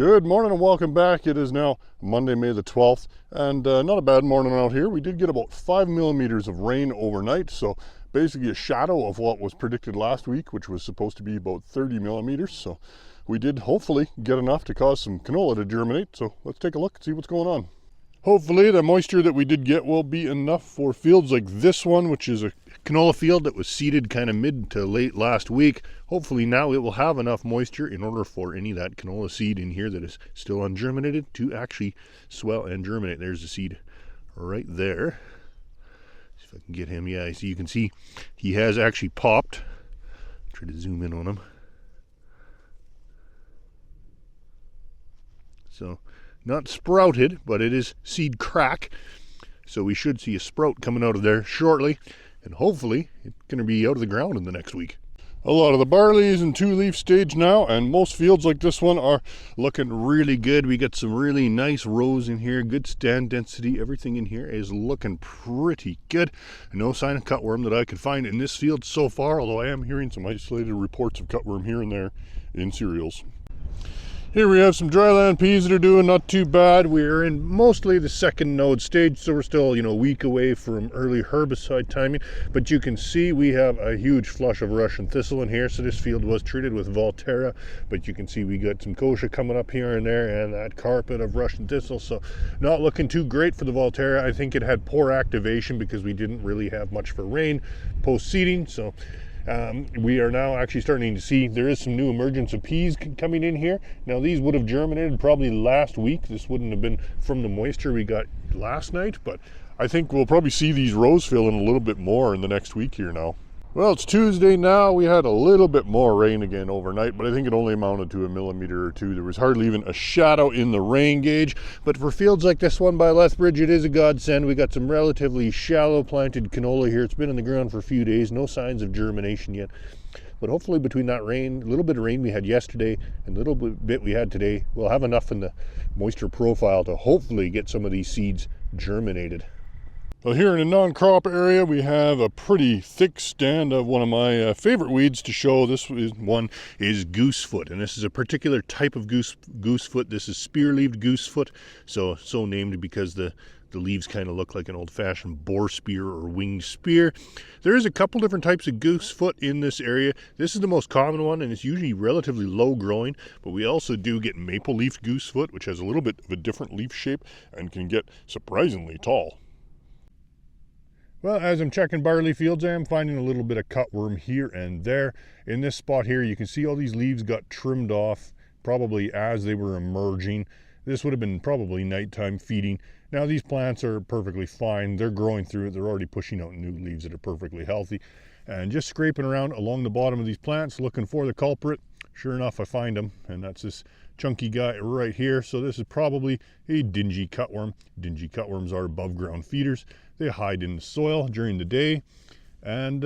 Good morning and welcome back. It is now Monday, May the 12th, and not a bad morning out here. We did get about 5 millimeters of rain overnight, so basically a shadow of what was predicted last week, which was supposed to be about 30 millimeters. So we did hopefully get enough to cause some canola to germinate. So let's take a look and see what's going on. Hopefully the moisture that we did get will be enough for fields like this one, which is a canola field that was seeded kind of mid to late last week. Hopefully now it will have enough moisture in order for any of that canola seed in here that is still ungerminated to actually swell and germinate. There's the seed right there. See if I can get him. Yeah, so you can see he has actually popped. Try to zoom in on him. So not sprouted, but it is seed crack. So we should see a sprout coming out of there shortly, and hopefully it's going to be out of the ground in the next week. A lot of the barley is in two-leaf stage now, and most fields like this one are looking really good. We got some really nice rows in here, good stand density. Everything in here is looking pretty good. No sign of cutworm that I could find in this field so far, although I am hearing some isolated reports of cutworm here and there in cereals. Here we have some dryland peas that are doing not too bad. We're in mostly the second node stage, so we're still, a week away from early herbicide timing. But you can see we have a huge flush of Russian thistle in here. So this field was treated with Volterra, but you can see we got some kochia coming up here and there, and that carpet of Russian thistle. So not looking too great for the Volterra. I think it had poor activation because we didn't really have much for rain post-seeding. So we are now actually starting to see there is some new emergence of peas coming in here. Now these would have germinated probably last week. This wouldn't have been from the moisture we got last night, but I think we'll probably see these rows fill in a little bit more in the next week here now. Well, it's Tuesday now. We had a little bit more rain again overnight, but I think it only amounted to a millimeter or two. There was hardly even a shadow in the rain gauge. But for fields like this one by Lethbridge, it is a godsend. We got some relatively shallow planted canola here. It's been in the ground for a few days. No signs of germination yet. But hopefully between that rain, a little bit of rain we had yesterday and a little bit we had today, we'll have enough in the moisture profile to hopefully get some of these seeds germinated. Well, here in a non-crop area, we have a pretty thick stand of one of my favorite weeds to show. This one is goosefoot, and this is a particular type of goosefoot. This is spear-leaved goosefoot, so named because the leaves kind of look like an old-fashioned boar spear or winged spear. There is a couple different types of goosefoot in this area. This is the most common one, and it's usually relatively low-growing, but we also do get maple-leaf goosefoot, which has a little bit of a different leaf shape and can get surprisingly tall. Well, as I'm checking barley fields, I am finding a little bit of cutworm here and there. In this spot here, you can see all these leaves got trimmed off probably as they were emerging. This would have been probably nighttime feeding. Now these plants are perfectly fine. They're growing through it. They're already pushing out new leaves that are perfectly healthy. And just scraping around along the bottom of these plants, looking for the culprit. Sure enough, I find him, and that's this chunky guy right here. So this is probably a dingy cutworm. Dingy cutworms are above ground feeders. They hide in the soil during the day and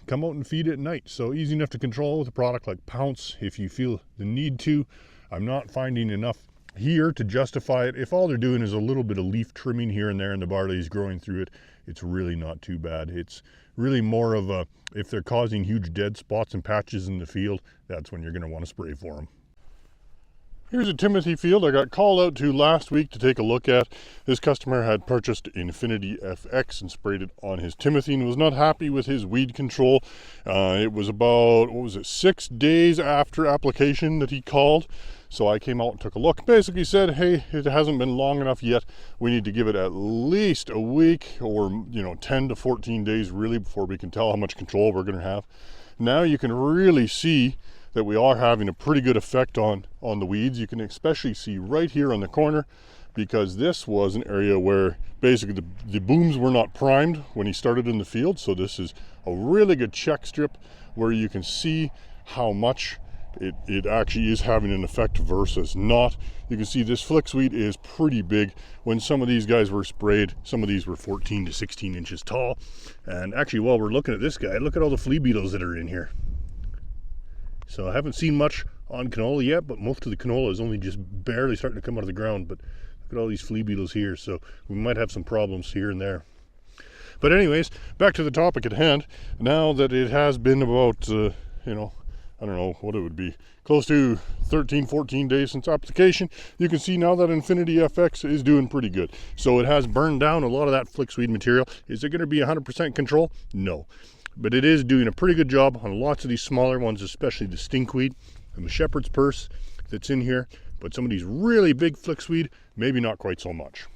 come out and feed at night. So easy enough to control with a product like Pounce if you feel the need to. I'm not finding enough here to justify it. If all they're doing is a little bit of leaf trimming here and there and the barley is growing through it, it's really not too bad. It's really more of a, if they're causing huge dead spots and patches in the field, that's when you're going to want to spray for them. Here's a Timothy field I got called out to last week to take a look at. This customer had purchased Infinity FX and sprayed it on his Timothy and was not happy with his weed control. It was about, 6 days after application that he called. So I came out and took a look. Basically said, hey, it hasn't been long enough yet. We need to give it at least a week or 10 to 14 days really before we can tell how much control we're going to have. Now you can really see that we are having a pretty good effect on the weeds. You can especially see right here on the corner, because this was an area where basically the booms were not primed when he started in the field. So this is a really good check strip where you can see how much it actually is having an effect versus not. You can see this flickweed is pretty big. When some of these guys were sprayed, some of these were 14 to 16 inches tall. And actually, while we're looking at this guy, look at all the flea beetles that are in here. So I haven't seen much on canola yet, but most of the canola is only just barely starting to come out of the ground. But look at all these flea beetles here, so we might have some problems here and there. But anyways, back to the topic at hand. Now that it has been about, I don't know what it would be, close to 13, 14 days since application, you can see now that Infinity FX is doing pretty good. So it has burned down a lot of that flickweed material. Is it going to be 100% control? No. But it is doing a pretty good job on lots of these smaller ones, especially the stinkweed and the shepherd's purse that's in here. But some of these really big flickweed, maybe not quite so much.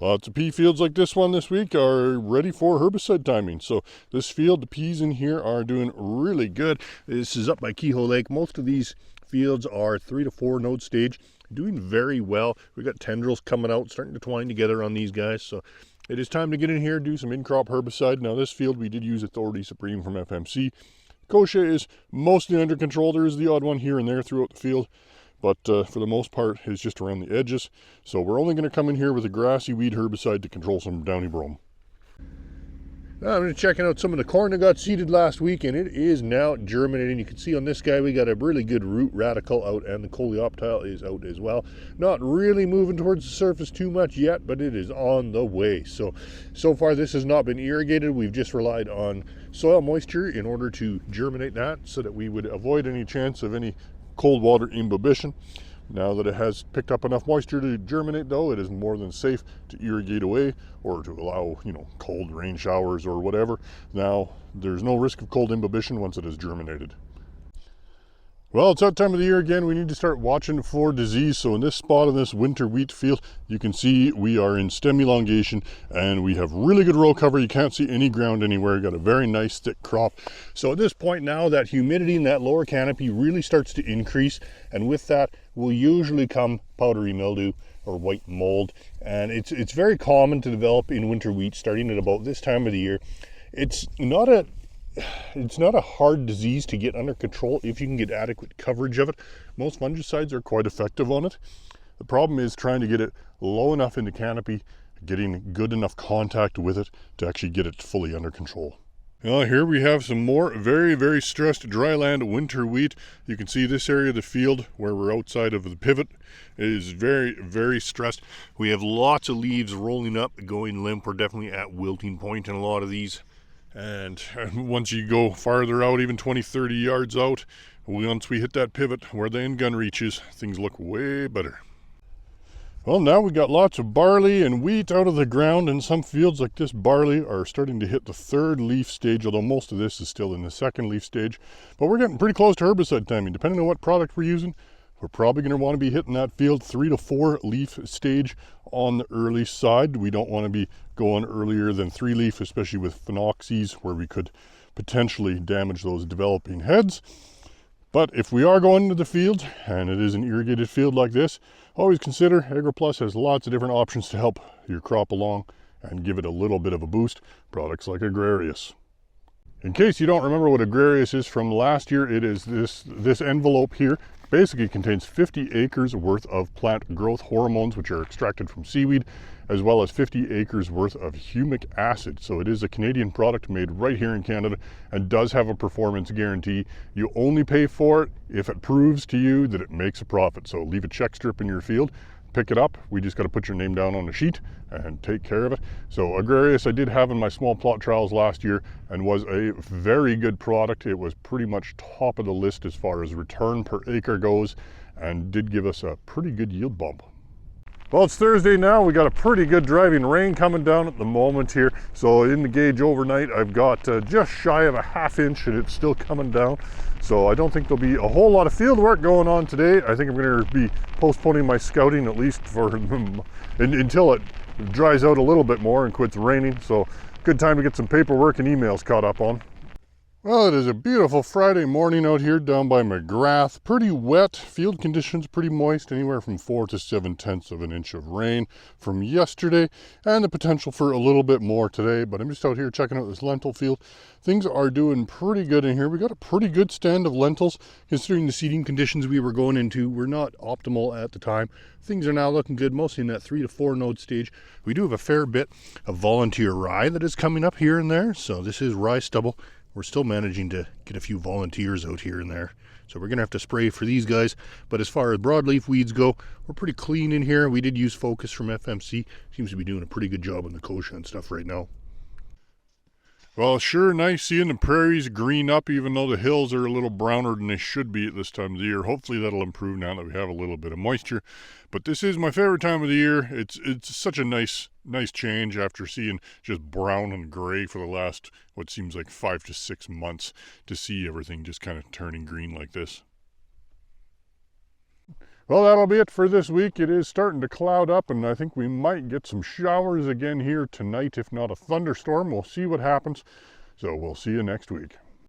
Lots of pea fields like this one this week are ready for herbicide timing. So this field, the peas in here are doing really good. This is up by Kehoe Lake. Most of these fields are 3 to 4 node stage, doing very well. We got tendrils coming out, starting to twine together on these guys. So it is time to get in here, do some in-crop herbicide. Now this field, we did use Authority Supreme from FMC. Kochia is mostly under control. There is the odd one here and there throughout the field, but for the most part, it's just around the edges. So we're only going to come in here with a grassy weed herbicide to control some downy brome. Now I'm checking out some of the corn that got seeded last week, and it is now germinating. You can see on this guy we got a really good root radical out, and the coleoptile is out as well. Not really moving towards the surface too much yet, but it is on the way. So far this has not been irrigated. We've just relied on soil moisture in order to germinate that, so that we would avoid any chance of any cold water imbibition. Now that it has picked up enough moisture to germinate, though, it is more than safe to irrigate away or to allow, cold rain showers or whatever. Now there's no risk of cold imbibition once it has germinated. Well, it's that time of the year again. We need to start watching for disease. So in this spot in this winter wheat field, you can see we are in stem elongation and we have really good row cover. You can't see any ground anywhere. You got a very nice thick crop. So at this point now, that humidity in that lower canopy really starts to increase, and with that will usually come powdery mildew or white mold. And it's very common to develop in winter wheat starting at about this time of the year. It's not a hard disease to get under control if you can get adequate coverage of it. Most fungicides are quite effective on it. The problem is trying to get it low enough in the canopy, getting good enough contact with it to actually get it fully under control. Now here we have some more very, very stressed dryland winter wheat. You can see this area of the field where we're outside of the pivot is very, very stressed. We have lots of leaves rolling up, going limp. We're definitely at wilting point in a lot of these. And once you go farther out, even 20, 30 yards out, once we hit that pivot where the end gun reaches, things look way better. Well, now we got lots of barley and wheat out of the ground, and some fields like this barley are starting to hit the 3rd leaf stage, although most of this is still in the 2nd leaf stage. But we're getting pretty close to herbicide timing. Depending on what product we're using, we're probably going to want to be hitting that field 3 to 4 leaf stage on the early side. We don't want to be going earlier than 3 leaf, especially with phenoxies where we could potentially damage those developing heads. But if we are going into the field and it is an irrigated field like this, always consider AgroPlus has lots of different options to help your crop along and give it a little bit of a boost. Products like Agrarius. In case you don't remember what Agrarius is from last year, it is this envelope here. Basically contains 50 acres worth of plant growth hormones, which are extracted from seaweed, as well as 50 acres worth of humic acid. So it is a Canadian product made right here in Canada and does have a performance guarantee. You only pay for it if it proves to you that it makes a profit. So leave a check strip in your field, pick it up. We just got to put your name down on a sheet and take care of it. So Agrarius I did have in my small plot trials last year and was a very good product. It was pretty much top of the list as far as return per acre goes and did give us a pretty good yield bump. Well, it's Thursday now. We got a pretty good driving rain coming down at the moment here. So in the gauge overnight, I've got just shy of a ½ inch and it's still coming down. So I don't think there'll be a whole lot of field work going on today. I think I'm going to be postponing my scouting at least for until it dries out a little bit more and quits raining. So good time to get some paperwork and emails caught up on. Well, it is a beautiful Friday morning out here down by McGrath. Pretty wet, field conditions pretty moist, anywhere from 4 to 7/10 of an inch of rain from yesterday, and the potential for a little bit more today. But I'm just out here checking out this lentil field. Things are doing pretty good in here. We got a pretty good stand of lentils, considering the seeding conditions we were going into were not optimal at the time. Things are now looking good, mostly in that 3 to 4 node stage. We do have a fair bit of volunteer rye that is coming up here and there, so this is rye stubble. We're still managing to get a few volunteers out here and there. So we're going to have to spray for these guys. But as far as broadleaf weeds go, we're pretty clean in here. We did use Focus from FMC. Seems to be doing a pretty good job on the kochia and stuff right now. Well, sure nice seeing the prairies green up, even though the hills are a little browner than they should be at this time of the year. Hopefully that'll improve now that we have a little bit of moisture. But this is my favorite time of the year. It's such a nice change after seeing just brown and gray for the last, what seems like 5 to 6 months, to see everything just kind of turning green like this. Well, that'll be it for this week. It is starting to cloud up, and I think we might get some showers again here tonight, if not a thunderstorm. We'll see what happens. So we'll see you next week.